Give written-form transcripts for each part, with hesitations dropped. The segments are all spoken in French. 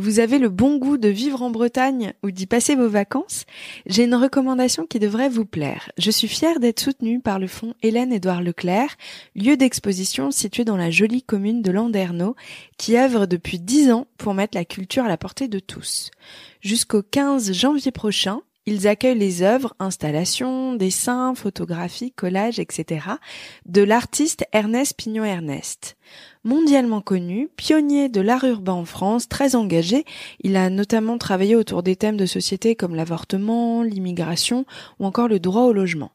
Vous avez le bon goût de vivre en Bretagne ou d'y passer vos vacances? J'ai une recommandation qui devrait vous plaire. Je suis fière d'être soutenue par le fonds Hélène-Édouard Leclerc, lieu d'exposition situé dans la jolie commune de Landerneau, qui œuvre depuis 10 ans pour mettre la culture à la portée de tous. Jusqu'au 15 janvier prochain, ils accueillent les œuvres, installations, dessins, photographies, collages, etc. de l'artiste Ernest Pignon-Ernest. Mondialement connu, pionnier de l'art urbain en France, très engagé, il a notamment travaillé autour des thèmes de société comme l'avortement, l'immigration ou encore le droit au logement.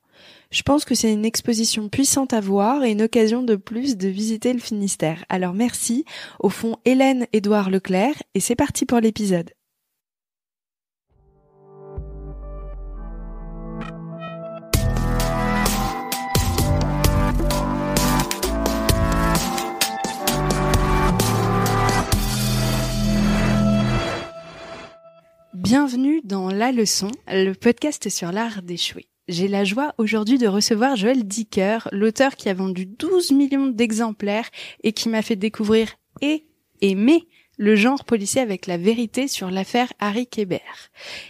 Je pense que c'est une exposition puissante à voir et une occasion de plus de visiter le Finistère. Alors merci au fonds Hélène-Édouard Leclerc et c'est parti pour l'épisode. Bienvenue dans La Leçon, le podcast sur l'art d'échouer. J'ai la joie aujourd'hui de recevoir Joël Dicker, l'auteur qui a vendu 12 millions d'exemplaires et qui m'a fait découvrir et aimer le genre policier avec la vérité sur l'affaire Harry Kéber.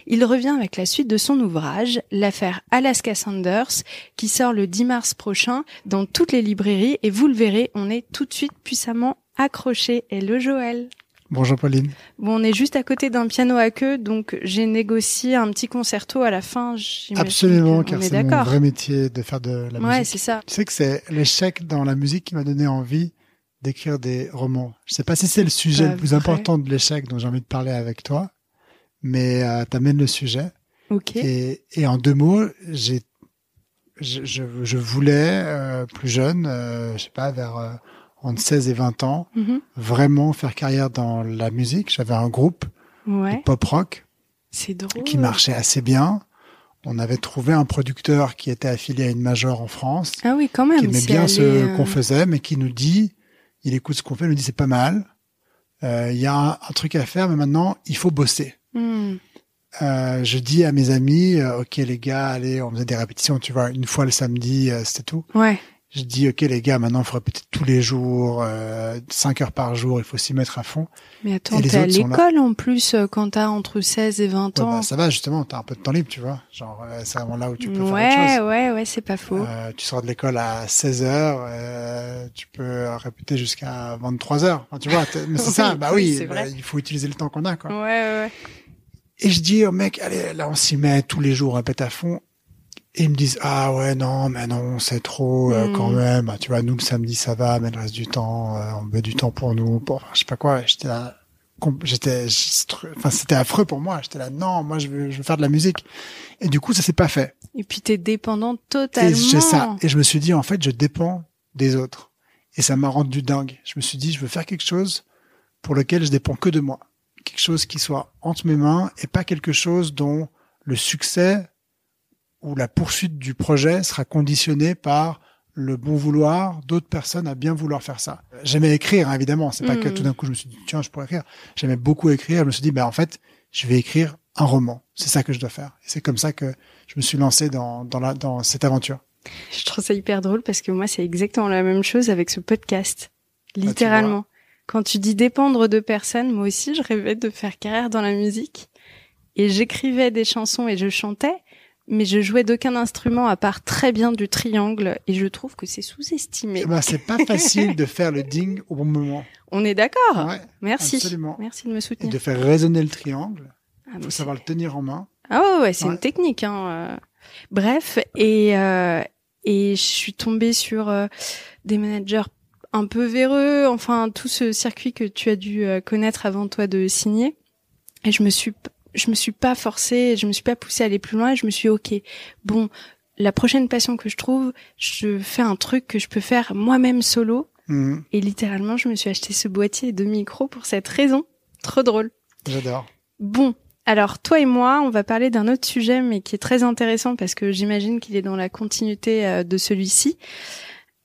Il revient avec la suite de son ouvrage, l'affaire Alaska Sanders, qui sort le 10 mars prochain dans toutes les librairies et vous le verrez, on est tout de suite puissamment accrochés. Hello Joël. Bonjour Pauline. Bon, on est juste à côté d'un piano à queue, donc j'ai négocié un petit concerto à la fin. Absolument, car c'est mon vrai métier de faire de la musique. Ouais, c'est ça. Tu sais que c'est l'échec dans la musique qui m'a donné envie d'écrire des romans. Je sais pas si c'est le sujet le plus important de l'échec dont j'ai envie de parler avec toi, mais t'amènes le sujet. Ok. Et en 2 mots, je voulais plus jeune, je sais pas, vers entre 16 et 20 ans, vraiment faire carrière dans la musique. J'avais un groupe de pop-rock qui marchait assez bien. On avait trouvé un producteur qui était affilié à une major en France, qui aimait bien ce qu'on faisait, mais qui nous dit, il écoute ce qu'on fait, il nous dit c'est pas mal, il y a un truc à faire, mais maintenant, il faut bosser. Je dis à mes amis, ok les gars, allez, on faisait des répétitions, tu vois, une fois le samedi, c'était tout. Ouais. Je dis, ok les gars, maintenant il faut répéter tous les jours, 5 heures par jour, il faut s'y mettre à fond. Mais attends, t'es à l'école en plus quand t'as entre 16 et 20 ans. Bah, ça va justement, t'as un peu de temps libre, tu vois. Genre, c'est vraiment là où tu peux faire autre chose. Ouais, c'est pas faux. Tu sors de l'école à 16 heures, tu peux répéter jusqu'à 23 heures. Enfin, tu vois, mais c'est ça, bah oui, il faut utiliser le temps qu'on a, quoi. Ouais. Et je dis au mec, allez, là on s'y met tous les jours, on répète à fond. Et ils me disent, ah ouais, non, mais non, c'est trop, quand même. Bah, tu vois, nous, le samedi, ça va, mais le reste du temps, on met du temps pour nous, je sais pas quoi. J'étais là, c'était affreux pour moi. J'étais là, non, moi, je veux faire de la musique. Et du coup, ça s'est pas fait. Et puis, t'es dépendant totalement. Et c'est ça. Et je me suis dit, en fait, je dépends des autres. Et ça m'a rendu dingue. Je me suis dit, je veux faire quelque chose pour lequel je dépends que de moi. Quelque chose qui soit entre mes mains et pas quelque chose dont le succès où la poursuite du projet sera conditionnée par le bon vouloir d'autres personnes à bien vouloir faire ça. J'aimais écrire, hein, évidemment. C'est pas que tout d'un coup, je me suis dit, tiens, je pourrais écrire. J'aimais beaucoup écrire. Je me suis dit, en fait, je vais écrire un roman. C'est ça que je dois faire. Et c'est comme ça que je me suis lancé dans cette aventure. Je trouve ça hyper drôle parce que moi, c'est exactement la même chose avec ce podcast. Littéralement. Quand tu dis dépendre de personnes, moi aussi, je rêvais de faire carrière dans la musique. Et j'écrivais des chansons et je chantais. Mais je jouais d'aucun instrument à part très bien du triangle et je trouve que c'est sous-estimé. C'est pas facile de faire le ding au bon moment. On est d'accord. Ouais, merci. Absolument. Merci de me soutenir. Et de faire résonner le triangle. Il faut savoir le tenir en main. Ah ouais, c'est une technique. Hein. Bref, et je suis tombée sur des managers un peu véreux, enfin tout ce circuit que tu as dû connaître avant toi de signer. Et je me suis pas forcée, je me suis pas poussée à aller plus loin et je me suis dit, ok, bon, la prochaine passion que je trouve, je fais un truc que je peux faire moi-même solo. Et littéralement, je me suis acheté ce boîtier de micro pour cette raison. Trop drôle. J'adore. Bon, alors toi et moi, on va parler d'un autre sujet, mais qui est très intéressant parce que j'imagine qu'il est dans la continuité de celui-ci.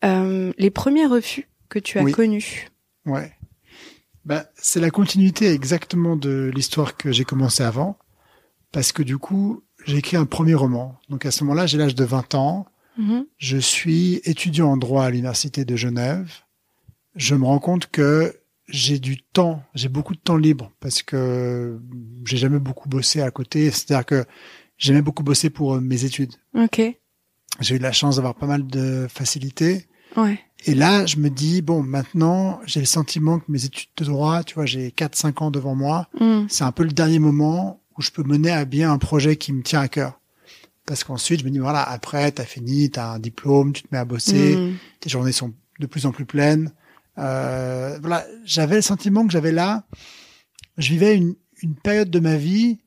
Les premiers refus que tu as connus. Ouais. C'est la continuité exactement de l'histoire que j'ai commencé avant, parce que du coup, j'ai écrit un premier roman. Donc à ce moment-là, j'ai l'âge de 20 ans. Je suis étudiant en droit à l'université de Genève. Je me rends compte que j'ai beaucoup de temps libre parce que j'ai jamais beaucoup bossé à côté. C'est-à-dire que j'ai jamais beaucoup bossé pour mes études. Ok. J'ai eu la chance d'avoir pas mal de facilité. Ouais. Et là, je me dis, bon, maintenant, j'ai le sentiment que mes études de droit, tu vois, j'ai 4-5 ans devant moi. C'est un peu le dernier moment où je peux mener à bien un projet qui me tient à cœur. Parce qu'ensuite, je me dis, voilà, après, t'as fini, t'as un diplôme, tu te mets à bosser, tes journées sont de plus en plus pleines. Voilà, j'avais le sentiment que j'avais là, je vivais une période de ma vie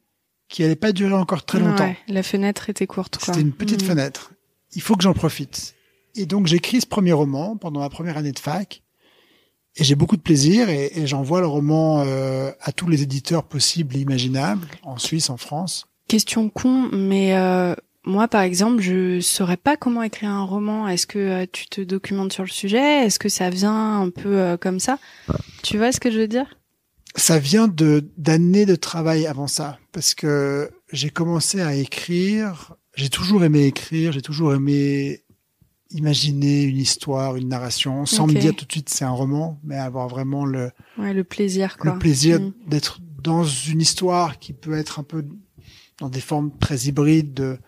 qui allait pas durer encore très longtemps. Ouais, la fenêtre était courte, quoi. C'était une petite fenêtre. Il faut que j'en profite. Et donc, j'écris ce premier roman pendant ma première année de fac. Et j'ai beaucoup de plaisir et j'envoie le roman à tous les éditeurs possibles et imaginables, en Suisse, en France. Question con, mais moi, par exemple, je saurais pas comment écrire un roman. Est-ce que tu te documentes sur le sujet? Est-ce que ça vient un peu comme ça? Tu vois ce que je veux dire? Ça vient d'années de travail avant ça, parce que j'ai commencé à écrire. J'ai toujours aimé écrire, j'ai toujours aimé imaginer une histoire, une narration, sans me dire tout de suite c'est un roman, mais avoir vraiment le plaisir, quoi. Le plaisir d'être dans une histoire qui peut être un peu dans des formes très hybrides de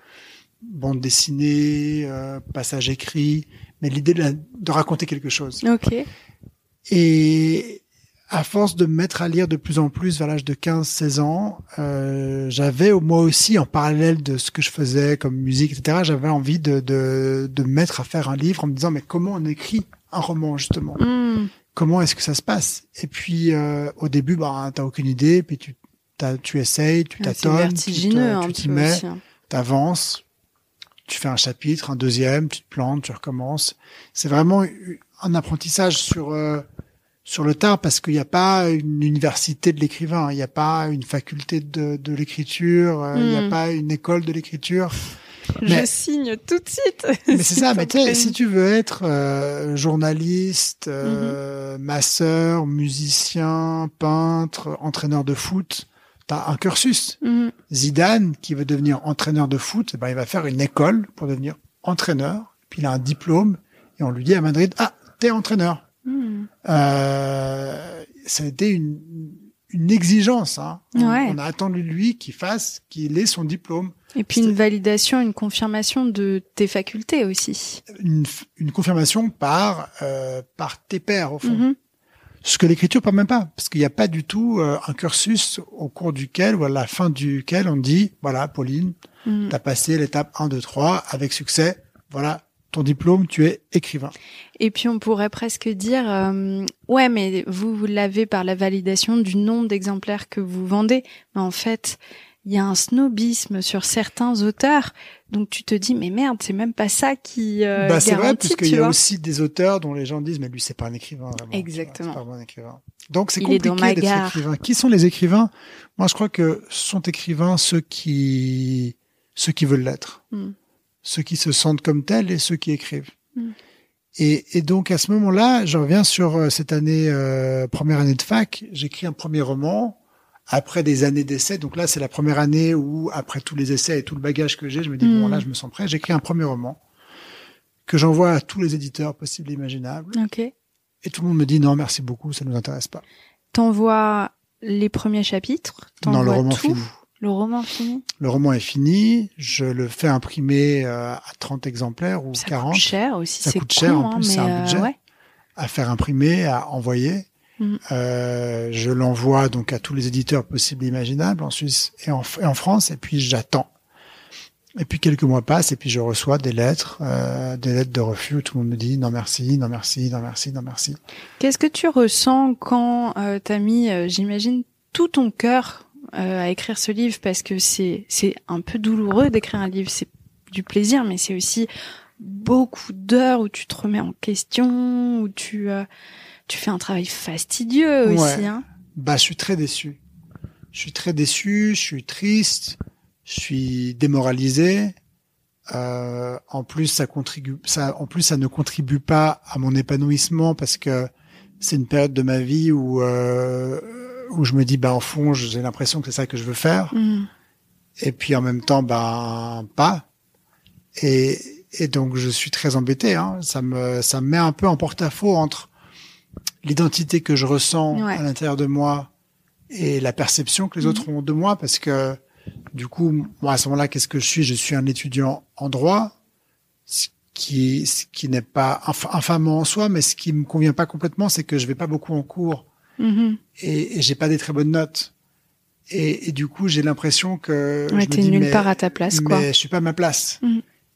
bande dessinée, passage écrit, mais l'idée de raconter quelque chose. Ok. Et à force de me mettre à lire de plus en plus vers l'âge de 15-16 ans, j'avais moi aussi, en parallèle de ce que je faisais comme musique, etc., j'avais envie de me mettre à faire un livre en me disant, mais comment on écrit un roman, justement? Comment est-ce que ça se passe? Et puis, au début, t'as aucune idée, puis tu essayes, tu tâtonnes, tu t'y mets, t'avances, tu fais un chapitre, un deuxième, tu te plantes, tu recommences. C'est vraiment un apprentissage sur le tard, parce qu'il n'y a pas une université de l'écrivain, il n'y a pas une faculté de l'écriture, il n'y a pas une école de l'écriture. Je signe tout de suite. Mais c'est ça, mais tu sais, si tu veux être journaliste, masseur, musicien, peintre, entraîneur de foot, t'as un cursus. Zidane, qui veut devenir entraîneur de foot, il va faire une école pour devenir entraîneur, puis il a un diplôme, et on lui dit à Madrid, t'es entraîneur. Ça a été une exigence, hein. On a attendu de lui qu'il ait son diplôme. Et puis une validation, une confirmation de tes facultés aussi. Une confirmation par tes pairs, au fond. Ce que l'écriture ne permet pas, parce qu'il n'y a pas du tout un cursus au cours duquel ou à la fin duquel on dit, voilà, Pauline, t'as passé l'étape 1, 2, 3 avec succès, voilà, ton diplôme, tu es écrivain. Et puis on pourrait presque dire, ouais, mais vous l'avez par la validation du nombre d'exemplaires que vous vendez. Mais en fait, il y a un snobisme sur certains auteurs. Donc tu te dis, mais merde, c'est même pas ça qui garantit, c'est vrai, puisqu'il y a aussi des auteurs dont les gens disent, mais lui, c'est pas un écrivain, vraiment. Exactement. C'est pas un bon écrivain. Donc c'est compliqué d'être écrivain. Qui sont les écrivains? Moi, je crois que sont écrivains ceux qui veulent l'être. Ceux qui se sentent comme tels et ceux qui écrivent. Et donc, à ce moment-là, je reviens sur cette année, première année de fac. J'écris un premier roman après des années d'essais. Donc là, c'est la première année où, après tous les essais et tout le bagage que j'ai, je me dis, bon, là, je me sens prêt. J'écris un premier roman que j'envoie à tous les éditeurs possibles et imaginables. Ok. Et tout le monde me dit, non, merci beaucoup, ça nous intéresse pas. T'envoies les premiers chapitres? Non, le roman fini. Le roman fini? Le roman est fini. Je le fais imprimer à 30 exemplaires ou 40. Ça coûte cher aussi. Ça coûte cher, en plus, c'est un budget à faire imprimer, à envoyer. Je l'envoie donc à tous les éditeurs possibles et imaginables en Suisse et en France, et puis j'attends. Et puis quelques mois passent, et puis je reçois des lettres de refus où tout le monde me dit non merci, non merci, non merci, non merci. Qu'est-ce que tu ressens quand t'as mis, j'imagine, tout ton cœur à écrire ce livre, parce que c'est un peu douloureux d'écrire un livre, c'est du plaisir, mais c'est aussi beaucoup d'heures où tu te remets en question, où tu fais un travail fastidieux aussi, hein. Je suis très déçu. Je suis triste, je suis démoralisé. En plus, ça ne contribue pas à mon épanouissement, parce que c'est une période de ma vie où je me dis, au fond, j'ai l'impression que c'est ça que je veux faire. Et puis en même temps, pas. Et donc je suis très embêté, hein. Ça me met un peu en porte-à-faux entre l'identité que je ressens à l'intérieur de moi et la perception que les autres ont de moi, parce que du coup, moi à ce moment-là, qu'est-ce que je suis? Je suis un étudiant en droit, ce qui n'est pas infamant en soi, mais ce qui me convient pas complètement, c'est que je vais pas beaucoup en cours et j'ai pas des très bonnes notes. Et du coup, j'ai l'impression que je me t'es dis, nulle part à ta place, quoi. Mais je suis pas à ma place.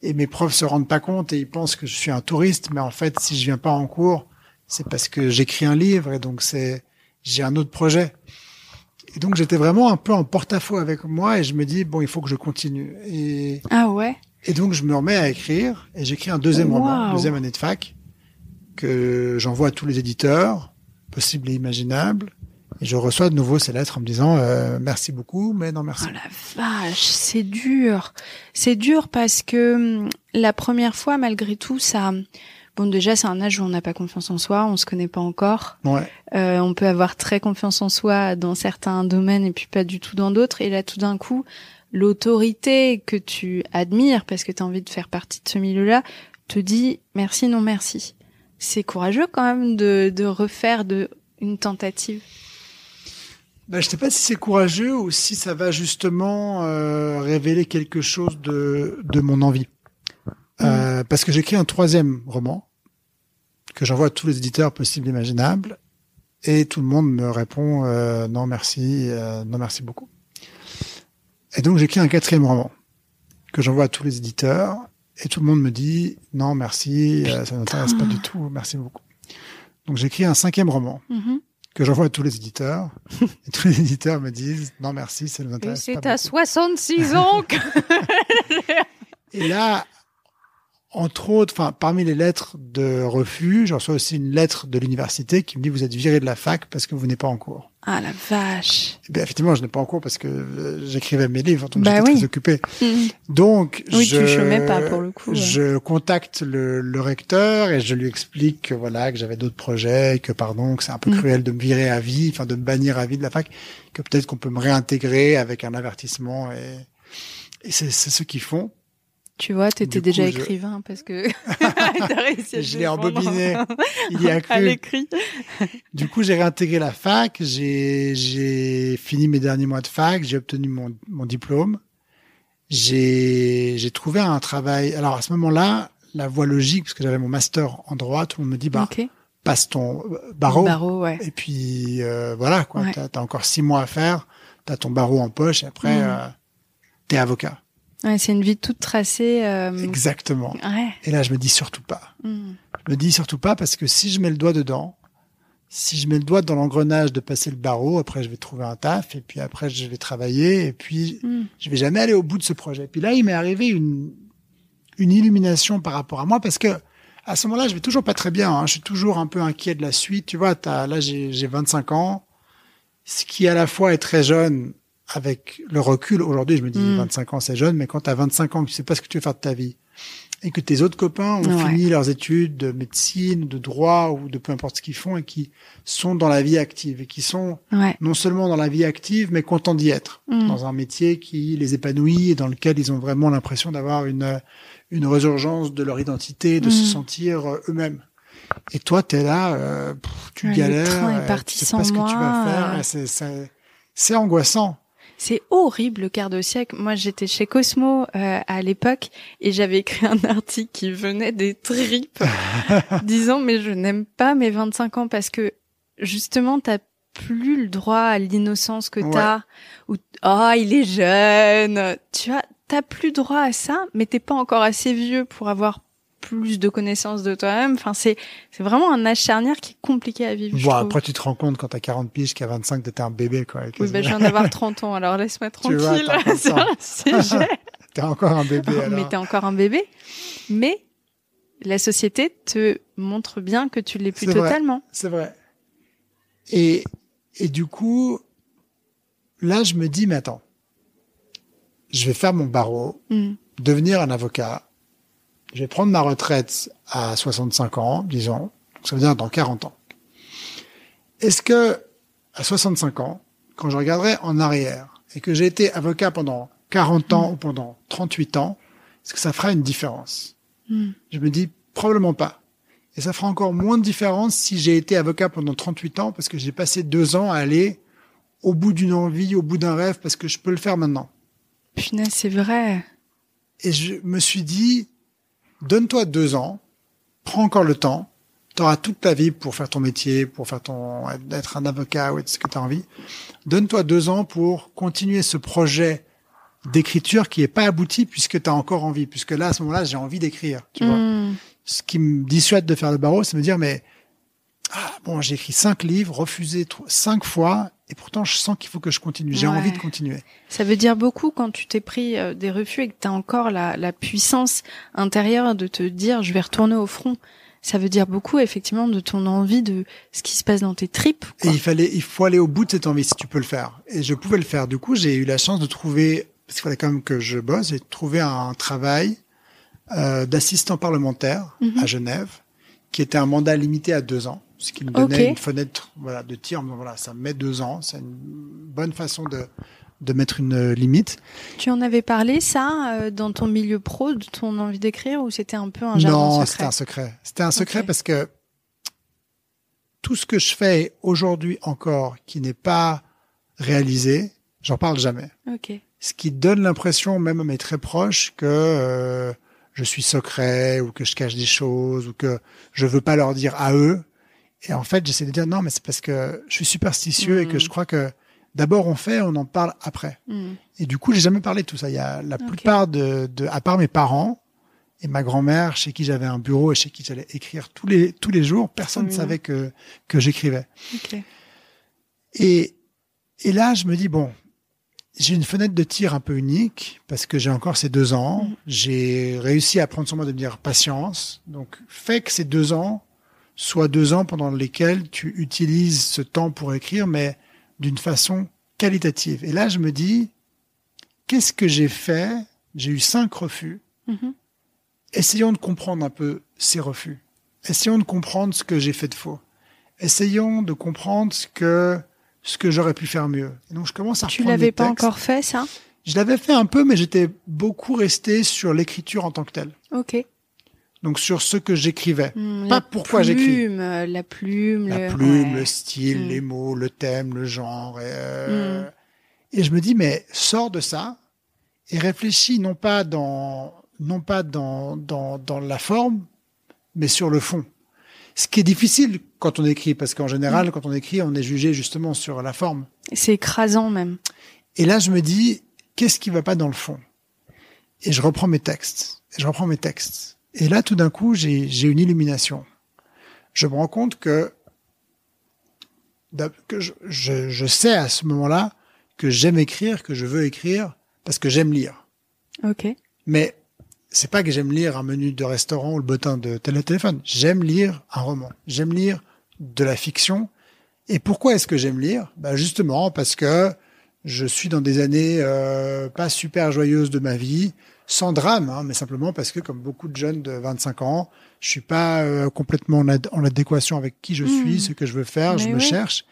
Et mes profs se rendent pas compte et ils pensent que je suis un touriste, mais en fait, si je viens pas en cours, c'est parce que j'écris un livre et donc j'ai un autre projet. Et donc, j'étais vraiment un peu en porte-à-faux avec moi et je me dis, bon, il faut que je continue. Ah ouais? Et donc, je me remets à écrire et j'écris un deuxième roman, deuxième année de fac, que j'envoie à tous les éditeurs, possibles et imaginables. Et je reçois de nouveau ces lettres en me disant merci beaucoup, mais non merci. Oh la vache, c'est dur. C'est dur parce que la première fois, malgré tout, ça... Bon, déjà, c'est un âge où on n'a pas confiance en soi, on se connaît pas encore. Ouais. On peut avoir très confiance en soi dans certains domaines et puis pas du tout dans d'autres. Et là, tout d'un coup, l'autorité que tu admires parce que tu as envie de faire partie de ce milieu-là te dit merci, non merci. C'est courageux quand même de refaire une tentative. Ben, je sais pas si c'est courageux ou si ça va justement révéler quelque chose de mon envie. Parce que j'écris un troisième roman que j'envoie à tous les éditeurs possibles et imaginables et tout le monde me répond non merci, non merci beaucoup. Et donc j'écris un quatrième roman que j'envoie à tous les éditeurs et tout le monde me dit non merci, ça m'intéresse pas du tout, merci beaucoup. Donc j'écris un cinquième roman. Que j'envoie à tous les éditeurs. Et tous les éditeurs me disent non merci, ça nous intéresse pas beaucoup. C'est à 66 ans que... Et là, entre autres, parmi les lettres de refus, je reçois aussi une lettre de l'université qui me dit vous êtes viré de la fac parce que vous n'êtes pas en cours. Ah la vache. Et bien effectivement, je n'ai pas en cours parce que j'écrivais mes livres, donc j'étais très occupé. Donc tu chômais pas pour le coup. Je contacte le recteur et je lui explique que voilà que j'avais d'autres projets, que que c'est un peu cruel de me virer à vie, de me bannir à vie de la fac, que peut-être qu'on peut me réintégrer avec un avertissement et c'est ce qu'ils font. Tu vois, t'étais déjà écrivain parce que t'as réussi à je l'ai embobiné. Il y a cru. À l'écrit. Du coup, j'ai réintégré la fac. J'ai fini mes derniers mois de fac. J'ai obtenu mon diplôme. J'ai trouvé un travail. Alors, à ce moment-là, la voie logique, parce que j'avais mon master en droit, tout le monde me dit, passe ton barreau. Et puis, voilà, quoi. Ouais. T'as encore 6 mois à faire. T'as ton barreau en poche et après, t'es avocat. Ouais, c'est une vie toute tracée. Exactement. Ouais. Et là, je me dis surtout pas. Je me dis surtout pas parce que si je mets le doigt dedans, si je mets le doigt dans l'engrenage de passer le barreau, après je vais trouver un taf et puis après je vais travailler et puis je vais jamais aller au bout de ce projet. Puis là, il m'est arrivé une illumination par rapport à moi parce que à ce moment-là, je vais toujours pas très bien. Hein. Je suis toujours un peu inquiet de la suite. Tu vois, là, j'ai 25 ans, ce qui à la fois est très jeune. Avec le recul, aujourd'hui, je me dis 25 ans, c'est jeune, mais quand tu as 25 ans, que tu sais pas ce que tu veux faire de ta vie, et que tes autres copains ont fini leurs études de médecine, de droit ou de peu importe ce qu'ils font, et qui sont dans la vie active, et qui sont non seulement dans la vie active, mais contents d'y être, dans un métier qui les épanouit, et dans lequel ils ont vraiment l'impression d'avoir une résurgence de leur identité, de se sentir eux-mêmes. Et toi, t'es là, tu galères, le train est parti tu sais pas ce que tu vas faire, c'est angoissant. C'est horrible le quart de siècle. Moi, j'étais chez Cosmo à l'époque et j'avais écrit un article qui venait des tripes disant mais je n'aime pas mes 25 ans parce que justement t'as plus le droit à l'innocence que t'as ou il est jeune. Tu vois, t'as plus droit à ça, mais t'es pas encore assez vieux pour avoir plus de connaissances de toi-même. Enfin, c'est vraiment un âge charnière qui est compliqué à vivre. Bon, après, tu te rends compte quand t'as 40 piges qu'à 25, t'étais un bébé, quoi. Oui, je viens d'avoir 30 ans, alors laisse-moi tranquille. Tu vois, t'es encore un bébé, alors. Mais t'es encore un bébé. Mais la société te montre bien que tu l'es plus totalement. C'est vrai. Et du coup, là, je me dis, mais attends, je vais faire mon barreau, devenir un avocat. Je vais prendre ma retraite à 65 ans, disons. Ça veut dire dans 40 ans. Est-ce que, à 65 ans, quand je regarderai en arrière et que j'ai été avocat pendant 40 ans ou pendant 38 ans, est-ce que ça fera une différence? Je me dis probablement pas. Et ça fera encore moins de différence si j'ai été avocat pendant 38 ans parce que j'ai passé 2 ans à aller au bout d'une envie, au bout d'un rêve, parce que je peux le faire maintenant. Punaise, c'est vrai. Et je me suis dit, donne-toi 2 ans, prends encore le temps, t'auras toute ta vie pour faire ton métier, pour faire être un avocat ou être ce que t'as envie. Donne-toi 2 ans pour continuer ce projet d'écriture qui est pas abouti puisque t'as encore envie, puisque là, à ce moment-là, j'ai envie d'écrire, tu vois. Ce qui me dissuade de faire le barreau, c'est me dire, mais, j'ai écrit 5 livres, refusé 5 fois, et pourtant, je sens qu'il faut que je continue. J'ai envie de continuer. Ça veut dire beaucoup quand tu t'es pris des refus et que tu as encore la puissance intérieure de te dire je vais retourner au front. Ça veut dire beaucoup, effectivement, de ton envie, de ce qui se passe dans tes tripes, quoi. Et il faut aller au bout de cette envie si tu peux le faire. Et je pouvais le faire. Du coup, j'ai eu la chance de trouver, parce qu'il fallait quand même que je bosse, j'ai trouvé un travail d'assistant parlementaire à Genève, qui était un mandat limité à 2 ans. Ce qui me donnait une fenêtre, de tir. Ça me met 2 ans. C'est une bonne façon de mettre une limite. Tu en avais parlé, ça, dans ton milieu pro, de ton envie d'écrire, ou c'était un peu un jardin secret? Non, c'était un secret. C'était un secret parce que tout ce que je fais aujourd'hui encore, qui n'est pas réalisé, j'en parle jamais. Ce qui donne l'impression, même à mes très proches, que je suis secret, ou que je cache des choses, ou que je veux pas leur dire à eux. Et en fait, j'essaie de dire non, mais c'est parce que je suis superstitieux et que je crois que d'abord on fait, on en parle après. Et du coup, j'ai jamais parlé de tout ça. Il y a la plupart à part mes parents et ma grand-mère, chez qui j'avais un bureau et chez qui j'allais écrire tous les jours, personne ne savait que j'écrivais. Et là, je me dis bon, j'ai une fenêtre de tir un peu unique parce que j'ai encore ces 2 ans. J'ai réussi à prendre sur moi de me dire patience. Donc, fais que ces 2 ans soient 2 ans pendant lesquels tu utilises ce temps pour écrire, mais d'une façon qualitative. Et là, je me dis, qu'est-ce que j'ai fait? J'ai eu 5 refus. Essayons de comprendre un peu ces refus. Essayons de comprendre ce que j'ai fait de faux. Essayons de comprendre ce que j'aurais pu faire mieux. Et donc, je commence à reprendre Tu l'avais pas textes. encore fait, ça? Je l'avais fait un peu, mais j'étais beaucoup resté sur l'écriture en tant que telle. Donc, sur ce que j'écrivais. Pas pourquoi j'écris. La plume, le style, les mots, le thème, le genre. Et je me dis, mais sors de ça et réfléchis non pas dans la forme, mais sur le fond. Ce qui est difficile quand on écrit, parce qu'en général, quand on écrit, on est jugé justement sur la forme. C'est écrasant même. Et là, je me dis, qu'est-ce qui va pas dans le fond? Et je reprends mes textes. Et là, tout d'un coup, j'ai une illumination. Je me rends compte que je sais à ce moment-là que j'aime écrire, que je veux écrire, parce que j'aime lire. Mais c'est pas que j'aime lire un menu de restaurant ou le bottin de téléphone. J'aime lire un roman. J'aime lire de la fiction. Et pourquoi est-ce que j'aime lire? Justement, parce que je suis dans des années pas super joyeuses de ma vie, sans drame, mais simplement parce que, comme beaucoup de jeunes de 25 ans, je suis pas complètement en adéquation avec qui je suis, ce que je veux faire, je me cherche.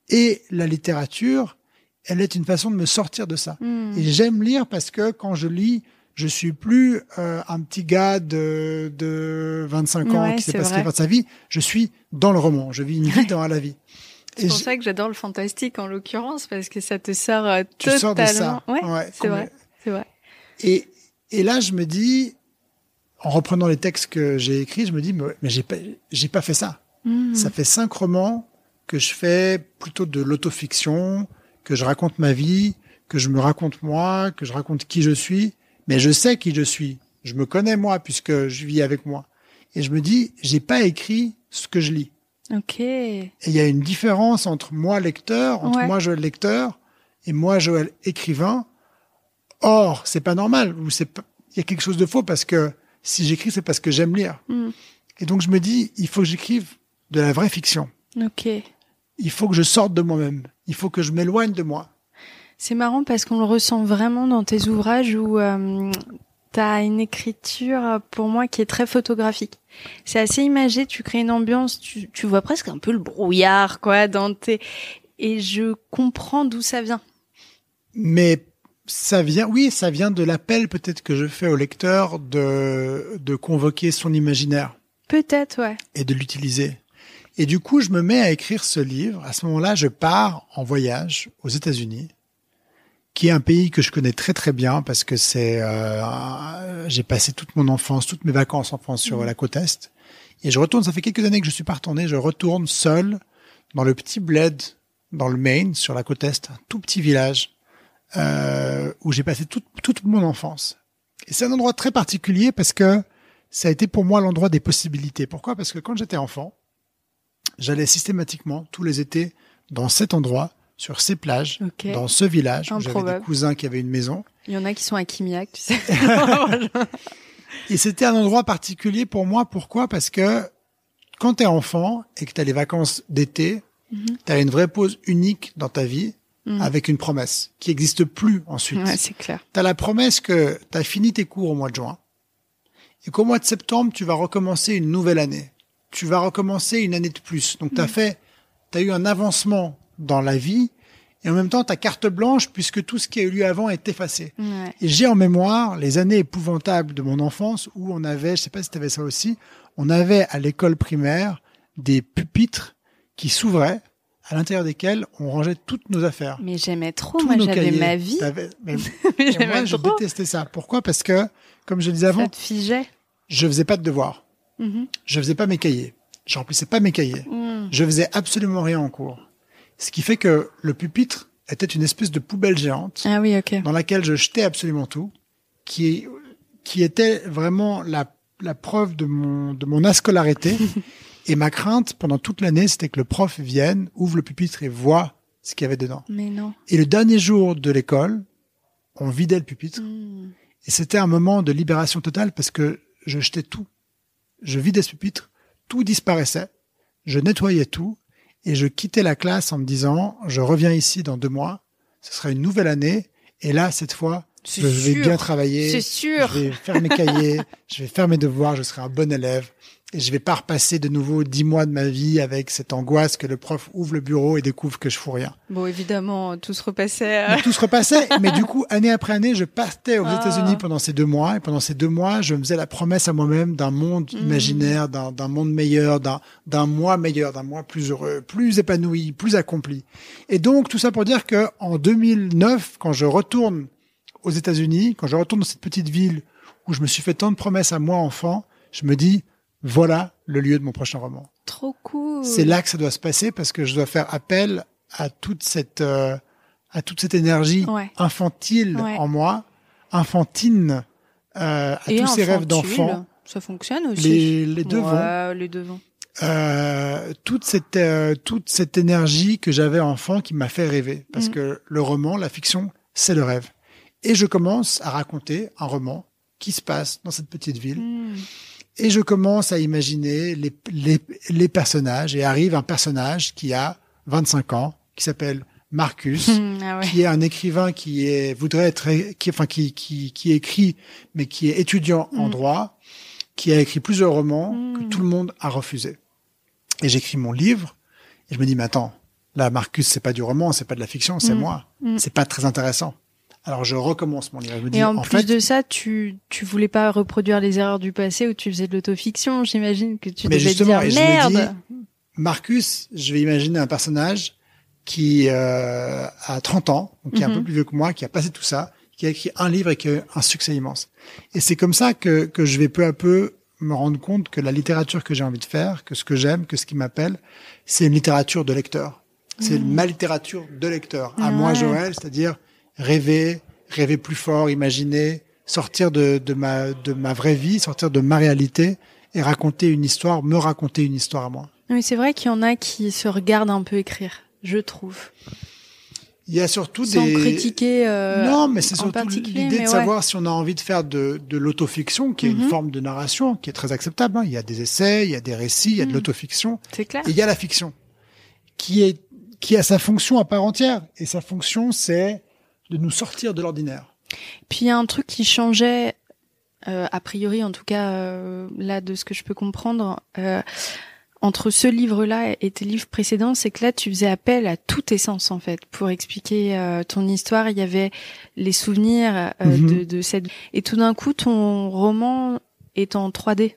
Et la littérature, elle est une façon de me sortir de ça. Et j'aime lire parce que quand je lis, je suis plus un petit gars de 25 ans qui sait pas ce qu'il va de sa vie. Je suis dans le roman. Je vis une vie dans la vie. C'est pour ça que j'adore le fantastique en l'occurrence, parce que ça te sort totalement. Tu sors de ça. C'est vrai. Et là, je me dis, en reprenant les textes que j'ai écrits, je me dis, mais j'ai pas fait ça. Ça fait 5 romans que je fais plutôt de l'autofiction, que je raconte ma vie, que je me raconte moi, que je raconte qui je suis. Mais je sais qui je suis. Je me connais moi puisque je vis avec moi. Et je me dis, j'ai pas écrit ce que je lis. Et il y a une différence entre moi lecteur, moi Joël lecteur et moi Joël écrivain. Or, c'est pas normal. Il y a quelque chose de faux parce que si j'écris, c'est parce que j'aime lire. Et donc je me dis, il faut que j'écrive de la vraie fiction. Il faut que je sorte de moi-même. Il faut que je m'éloigne de moi. C'est marrant parce qu'on le ressent vraiment dans tes ouvrages où t'as une écriture pour moi qui est très photographique. C'est assez imagé, tu crées une ambiance, tu vois presque un peu le brouillard dans tes... Et je comprends d'où ça vient. Mais ça vient de l'appel peut-être que je fais au lecteur de convoquer son imaginaire. Peut-être, ouais. Et de l'utiliser. Et du coup, je me mets à écrire ce livre. À ce moment-là, je pars en voyage aux États-Unis, qui est un pays que je connais très très bien parce que j'ai passé toute mon enfance, toutes mes vacances en France sur la côte Est. Et je retourne, ça fait quelques années que je suis pas retourné, je retourne seul dans le petit bled, dans le Maine, sur la côte Est, un tout petit village, où j'ai passé toute mon enfance. Et c'est un endroit très particulier parce que ça a été pour moi l'endroit des possibilités. Pourquoi? Parce que quand j'étais enfant, j'allais systématiquement tous les étés dans cet endroit, sur ces plages, dans ce village, où j'avais des cousins qui avaient une maison. Il y en a qui sont à Kimiak, tu sais. Et c'était un endroit particulier pour moi. Pourquoi? Parce que quand t'es enfant et que t'as les vacances d'été, t'as une vraie pause unique dans ta vie avec une promesse qui n'existe plus ensuite. Ouais, c'est clair. T'as la promesse que t'as fini tes cours au mois de juin et qu'au mois de septembre, tu vas recommencer une nouvelle année. Tu vas recommencer une année de plus. Donc t'as eu un avancement dans la vie et en même temps ta carte blanche puisque tout ce qui a eu lieu avant est effacé. Ouais. Et j'ai en mémoire les années épouvantables de mon enfance où on avait, je sais pas si tu avais ça aussi, on avait à l'école primaire des pupitres qui s'ouvraient à l'intérieur desquels on rangeait toutes nos affaires. Mais j'aimais trop, moi j'avais ma vie. Mais moi je détestais ça. Pourquoi? Parce que, comme je le disais avant, ça te figeait. Je faisais pas de devoirs. Je faisais pas mes cahiers. Je remplissais pas mes cahiers. Je faisais absolument rien en cours. Ce qui fait que le pupitre était une espèce de poubelle géante dans laquelle je jetais absolument tout, qui était vraiment la preuve de mon ascolarité. Et ma crainte pendant toute l'année, c'était que le prof vienne, ouvre le pupitre et voit ce qu'il y avait dedans. Mais non. Et le dernier jour de l'école, on vidait le pupitre. Et c'était un moment de libération totale parce que je jetais tout. Je vidais ce pupitre, tout disparaissait, je nettoyais tout et je quittais la classe en me disant je reviens ici dans 2 mois, ce sera une nouvelle année et là cette fois je vais bien travailler, c'est sûr. Je vais faire mes cahiers, je vais faire mes devoirs, je serai un bon élève et je vais pas repasser de nouveau 10 mois de ma vie avec cette angoisse que le prof ouvre le bureau et découvre que je fous rien. Bon, évidemment, tout se repassait. Tout se repassait, mais du coup, année après année, je partais aux États-Unis pendant ces 2 mois et pendant ces 2 mois, je me faisais la promesse à moi-même d'un monde imaginaire, d'un monde meilleur, d'un moi meilleur, d'un moi plus heureux, plus épanoui, plus accompli. Et donc, tout ça pour dire que en 2009, quand je retourne aux États-Unis, quand je retourne dans cette petite ville où je me suis fait tant de promesses à moi enfant, je me dis voilà le lieu de mon prochain roman. Trop cool. C'est là que ça doit se passer parce que je dois faire appel à toute cette énergie infantile en moi, infantine, à et tous ces rêves d'enfant. Ça fonctionne aussi. Les deux vont. Les deux vont. Toute cette énergie que j'avais enfant qui m'a fait rêver parce que le roman, la fiction, c'est le rêve. Et je commence à raconter un roman qui se passe dans cette petite ville. Et je commence à imaginer les personnages et arrive un personnage qui a 25 ans, qui s'appelle Marcus, qui est un écrivain qui écrit, mais qui est étudiant en droit, qui a écrit plusieurs romans que tout le monde a refusé. Et j'écris mon livre et je me dis, mais attends, là, Marcus, c'est pas du roman, c'est pas de la fiction, c'est moi. C'est pas très intéressant. Alors je recommence mon livre. Je me dis, et en plus de ça, tu voulais pas reproduire les erreurs du passé où tu faisais de l'autofiction. J'imagine que tu devais te dire merde. Je me dis, Marcus, je vais imaginer un personnage qui a 30 ans, donc qui est un peu plus vieux que moi, qui a passé tout ça, qui a écrit un livre et qui a un succès immense. Et c'est comme ça que je vais peu à peu me rendre compte que la littérature que j'ai envie de faire, que ce que j'aime, que ce qui m'appelle, c'est une littérature de lecteur. C'est ma littérature de lecteur. À moi, Joël, c'est-à-dire rêver plus fort, imaginer, sortir de ma vraie vie, sortir de ma réalité et me raconter une histoire à moi. Oui, c'est vrai qu'il y en a qui se regardent un peu écrire, je trouve. Il y a surtout sans critiquer non, mais c'est surtout l'idée de savoir si on a envie de faire de l'autofiction, qui est une forme de narration, qui est très acceptable. Il y a des essais, il y a des récits, il y a de l'autofiction. C'est clair. Et il y a la fiction, qui a sa fonction à part entière. Et sa fonction, c'est de nous sortir de l'ordinaire. Puis il y a un truc qui changeait, a priori en tout cas, là de ce que je peux comprendre, entre ce livre-là et tes livres précédents, c'est que là tu faisais appel à tous tes sens en fait pour expliquer ton histoire. Il y avait les souvenirs de cette... Et tout d'un coup, ton roman est en 3D.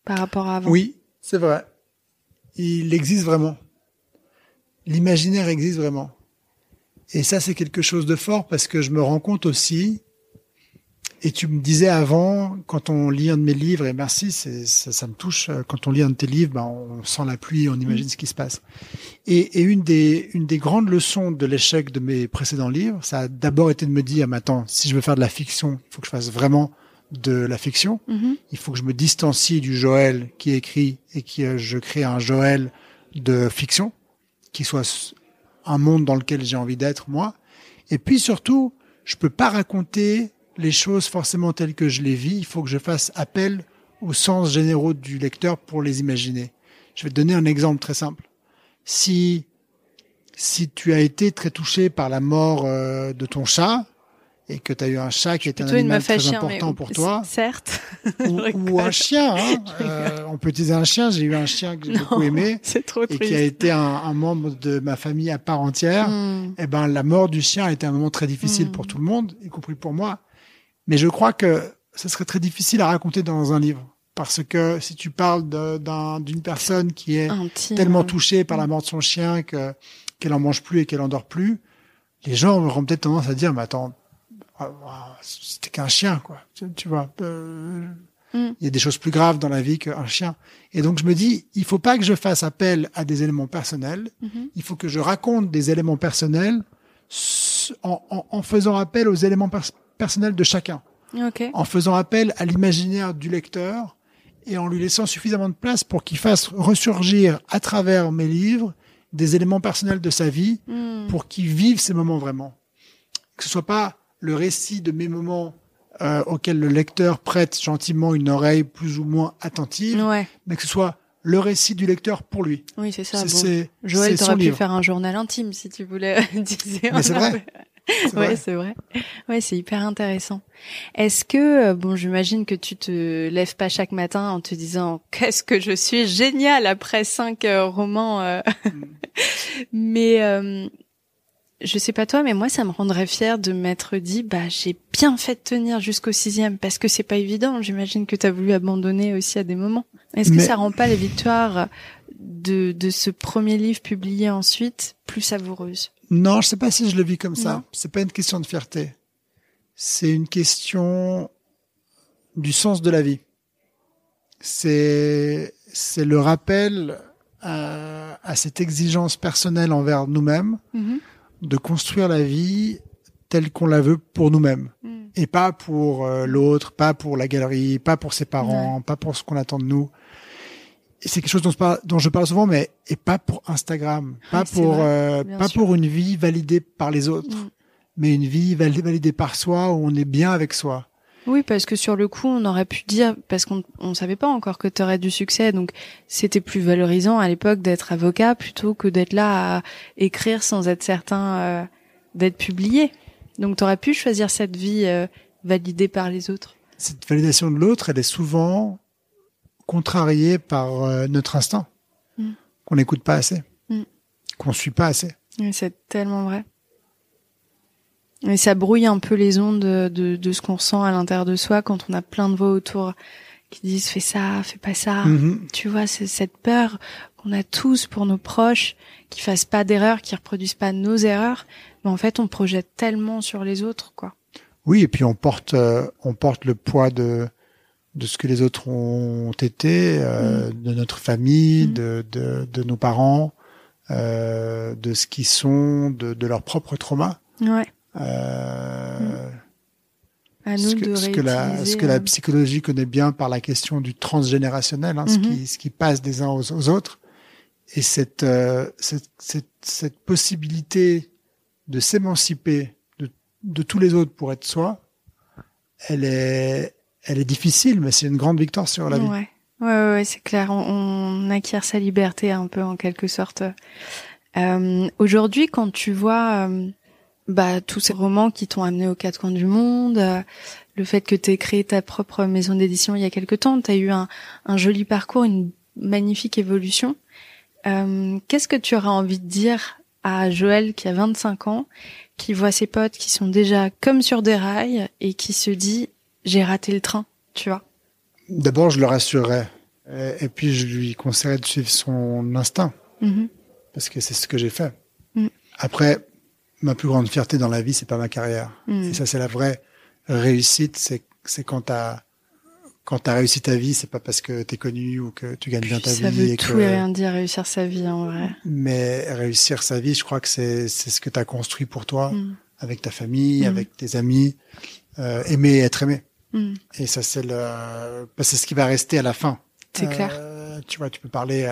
par rapport à avant. Oui, c'est vrai. Il existe vraiment. L'imaginaire existe vraiment. Et ça, c'est quelque chose de fort parce que je me rends compte aussi, et tu me disais avant, quand on lit un de mes livres, et merci, ça me touche, quand on lit un de tes livres, on sent la pluie, on imagine ce qui se passe. Et une des grandes leçons de l'échec de mes précédents livres, ça a d'abord été de me dire, mais attends, si je veux faire de la fiction, il faut que je fasse vraiment de la fiction. Il faut que je me distancie du Joël qui écrit et que je crée un Joël de fiction, qui soit un monde dans lequel j'ai envie d'être, moi. Et puis surtout, je peux pas raconter les choses forcément telles que je les vis. Il faut que je fasse appel aux sens généraux du lecteur pour les imaginer. Je vais te donner un exemple très simple. Si tu as été très touché par la mort de ton chat, et que tu as eu un chat qui est un animal très important pour toi. Certes. ou un chien. On peut utiliser un chien. J'ai eu un chien que j'ai beaucoup aimé. C'est trop triste. Et qui a été un membre de ma famille à part entière. Et la mort du chien a été un moment très difficile pour tout le monde, y compris pour moi. Mais je crois que ce serait très difficile à raconter dans un livre. Parce que si tu parles d'une personne qui est tellement touchée par la mort de son chien qu'elle en mange plus et qu'elle en dort plus, les gens auront peut-être tendance à dire, mais attends, c'était qu'un chien, quoi. Tu vois. Il y a des choses plus graves dans la vie qu'un chien. Et donc je me dis, il faut pas que je fasse appel à des éléments personnels. Il faut que je raconte des éléments personnels en faisant appel aux éléments personnels de chacun. Okay. En faisant appel à l'imaginaire du lecteur et en lui laissant suffisamment de place pour qu'il fasse ressurgir à travers mes livres des éléments personnels de sa vie pour qu'il vive ces moments vraiment. Que ce soit pas le récit de mes moments auquel le lecteur prête gentiment une oreille plus ou moins attentive, mais que ce soit le récit du lecteur pour lui. Oui, c'est ça. Joël, t'aurais pu faire un journal intime si tu voulais diser. Mais c'est vrai. Ouais, c'est vrai. Ouais, c'est hyper intéressant. Est-ce que, j'imagine que tu te lèves pas chaque matin en te disant qu'est-ce que je suis génial après 5 romans, mais je sais pas toi, mais moi ça me rendrait fière de m'être dit j'ai bien fait de tenir jusqu'au 6e parce que c'est pas évident. J'imagine que t'as voulu abandonner aussi à des moments. Est-ce que ça rend pas la victoire de ce premier livre publié ensuite plus savoureuse? Non, je sais pas si je le vis comme ça. C'est pas une question de fierté. C'est une question du sens de la vie. C'est le rappel à cette exigence personnelle envers nous-mêmes de construire la vie telle qu'on la veut pour nous-mêmes. Et pas pour l'autre, pas pour la galerie, pas pour ses parents, pas pour ce qu'on attend de nous. Et c'est quelque chose dont je parle souvent, mais et pas pour Instagram, pas pour une vie validée par les autres, mais une vie validée par soi où on est bien avec soi. Oui, parce que sur le coup, on aurait pu dire, parce qu'on savait pas encore que tu aurais du succès, donc c'était plus valorisant à l'époque d'être avocat plutôt que d'être là à écrire sans être certain d'être publié. Donc tu aurais pu choisir cette vie validée par les autres. Cette validation de l'autre, elle est souvent contrarié par notre instinct, qu'on n'écoute pas assez, qu'on suit pas assez. Et c'est tellement vrai. Et ça brouille un peu les ondes de ce qu'on ressent à l'intérieur de soi quand on a plein de voix autour qui disent fais ça, fais pas ça. Tu vois, c'est cette peur qu'on a tous pour nos proches, qui fassent pas d'erreurs, qui reproduisent pas nos erreurs, mais en fait on projette tellement sur les autres, quoi. Oui, et puis on porte le poids de ce que les autres ont été, de notre famille, de nos parents, de ce qu'ils sont, de leur propre trauma. Ouais. À nous ce que la psychologie connaît bien par la question du transgénérationnel, ce qui passe des uns aux autres. Et cette possibilité de s'émanciper de tous les autres pour être soi, elle est difficile, mais c'est une grande victoire sur la vie. Ouais, c'est clair. On acquiert sa liberté un peu en quelque sorte. Aujourd'hui, quand tu vois tous ces romans qui t'ont amené aux quatre coins du monde, le fait que t'aies créé ta propre maison d'édition il y a quelque temps, t'as eu un joli parcours, une magnifique évolution. Qu'est-ce que tu auras envie de dire à Joël qui a 25 ans, qui voit ses potes qui sont déjà comme sur des rails et qui se dit j'ai raté le train, tu vois? D'abord, je le rassurerais. Et puis je lui conseillerais de suivre son instinct, parce que c'est ce que j'ai fait. Après, ma plus grande fierté dans la vie, c'est pas ma carrière. Et ça, c'est la vraie réussite. C'est quand t'as réussi ta vie, c'est pas parce que t'es connu ou que tu gagnes bien ta vie. Ça veut tout et rien dire, réussir sa vie, en vrai. Mais réussir sa vie, je crois que c'est ce que t'as construit pour toi, avec ta famille, avec tes amis, aimer et être aimé. Et ça, c'est ce qui va rester à la fin. C'est clair. Tu vois, tu peux parler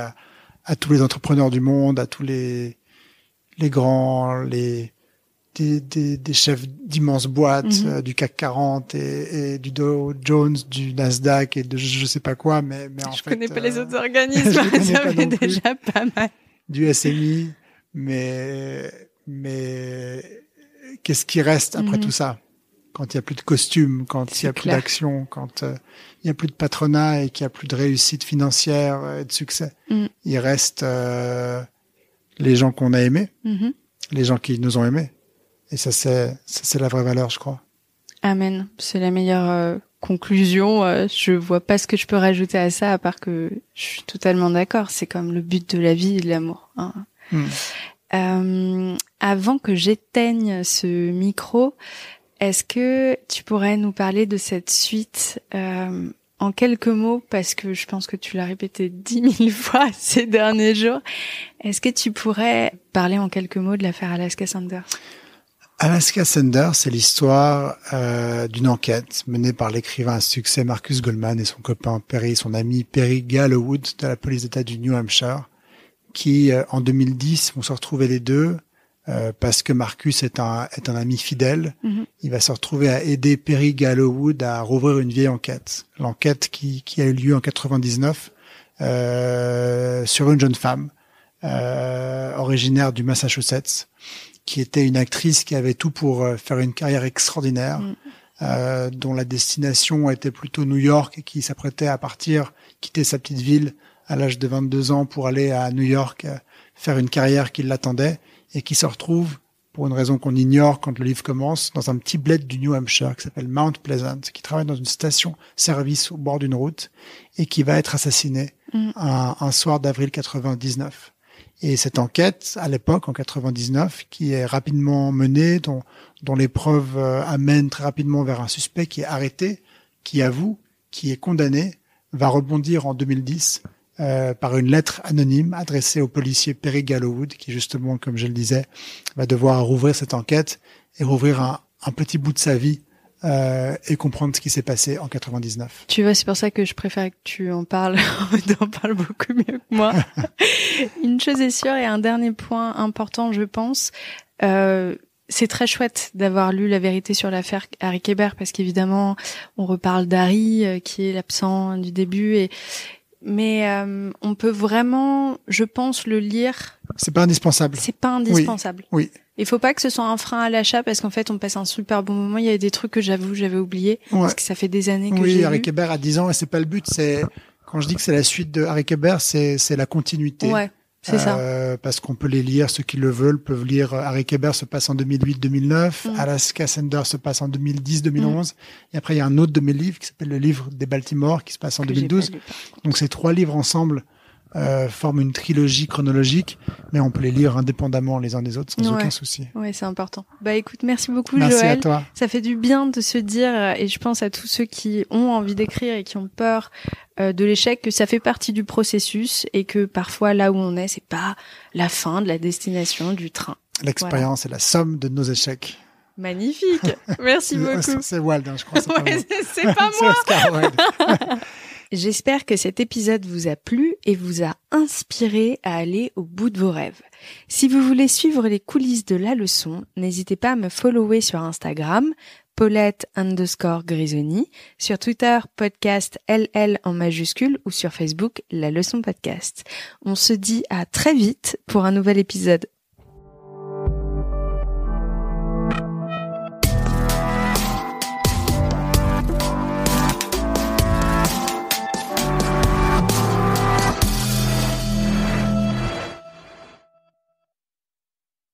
à tous les entrepreneurs du monde, à tous les grands, des chefs d'immenses boîtes, du CAC 40 et du Dow Jones, du Nasdaq et de je sais pas quoi, mais en fait. Je connais pas les autres organismes, ça fait déjà pas mal. Du SMI, mais qu'est-ce qui reste après tout ça? Quand il y a plus de costumes, quand il y a plus d'action, quand il y a plus de patronat et qu'il y a plus de réussite financière et de succès. Il reste les gens qu'on a aimés, les gens qui nous ont aimés. Et ça, c'est la vraie valeur, je crois. Amen. C'est la meilleure conclusion. Je vois pas ce que je peux rajouter à ça, à part que je suis totalement d'accord. C'est comme le but de la vie et de l'amour. Hein. Avant que j'éteigne ce micro, est-ce que tu pourrais nous parler de cette suite en quelques mots, parce que je pense que tu l'as répété 10 000 fois ces derniers jours. Est-ce que tu pourrais parler en quelques mots de l'affaire Alaska Sanders? Alaska Sanders, c'est l'histoire d'une enquête menée par l'écrivain à succès Marcus Goldman et son copain son ami Perry Gallowwood de la police d'État du New Hampshire, qui en 2010 vont se retrouver les deux parce que Marcus est un ami fidèle. Il va se retrouver à aider Perry Gallowwood à rouvrir une vieille enquête. L'enquête qui a eu lieu en 99 sur une jeune femme originaire du Massachusetts, qui était une actrice qui avait tout pour faire une carrière extraordinaire, dont la destination était plutôt New York et qui s'apprêtait à quitter sa petite ville à l'âge de 22 ans pour aller à New York faire une carrière qui l'attendait, et qui se retrouve, pour une raison qu'on ignore quand le livre commence, dans un petit bled du New Hampshire qui s'appelle Mount Pleasant, qui travaille dans une station-service au bord d'une route et qui va être assassiné un soir d'avril 99. Et cette enquête, à l'époque, en 99, qui est rapidement menée, dont les preuves amènent très rapidement vers un suspect qui est arrêté, qui avoue, qui est condamné, va rebondir en 2010 par une lettre anonyme adressée au policier Perry Gallowwood, qui justement, comme je le disais, va devoir rouvrir cette enquête et rouvrir un petit bout de sa vie et comprendre ce qui s'est passé en 99. Tu vois, c'est pour ça que je préfère que tu en parles. T'en parles beaucoup mieux que moi. Une chose est sûre, et un dernier point important, je pense, c'est très chouette d'avoir lu la vérité sur l'affaire Harry Kéber, parce qu'évidemment, on reparle d'Harry, qui est l'absent du début, mais on peut vraiment, je pense, le lire. C'est pas indispensable. C'est pas indispensable. Oui. Il faut pas que ce soit un frein à l'achat, parce qu'en fait, on passe un super bon moment. Il y a des trucs que j'avais oubliés, parce que ça fait des années que j'ai lu. Oui, Harry Kéber a 10 ans, et c'est pas le but. Quand je dis que c'est la suite de Harry Kéber, c'est la continuité. Ouais. C'est ça. Parce qu'on peut les lire, ceux qui le veulent peuvent lire. Harry Kéber se passe en 2008-2009, Alaska Sanders se passe en 2010-2011, et après il y a un autre de mes livres qui s'appelle le livre des Baltimore qui se passe en 2012. Donc ces 3 livres ensemble forment une trilogie chronologique, mais on peut les lire indépendamment les uns des autres sans aucun souci. Ouais, c'est important. Bah écoute, merci beaucoup Joël. Merci à toi. Ça fait du bien de se dire, et je pense à tous ceux qui ont envie d'écrire et qui ont peur de l'échec, que ça fait partie du processus, et que parfois là où on est, c'est pas la fin de la destination du train. L'expérience est la somme de nos échecs. Magnifique. Merci beaucoup. C'est Wilde, je crois. C'est pas moi. Oscar Wilde. J'espère que cet épisode vous a plu et vous a inspiré à aller au bout de vos rêves. Si vous voulez suivre les coulisses de la leçon, n'hésitez pas à me follower sur Instagram, Paulette_Grisoni, sur Twitter, podcast LL en majuscule, ou sur Facebook, La Leçon Podcast. On se dit à très vite pour un nouvel épisode.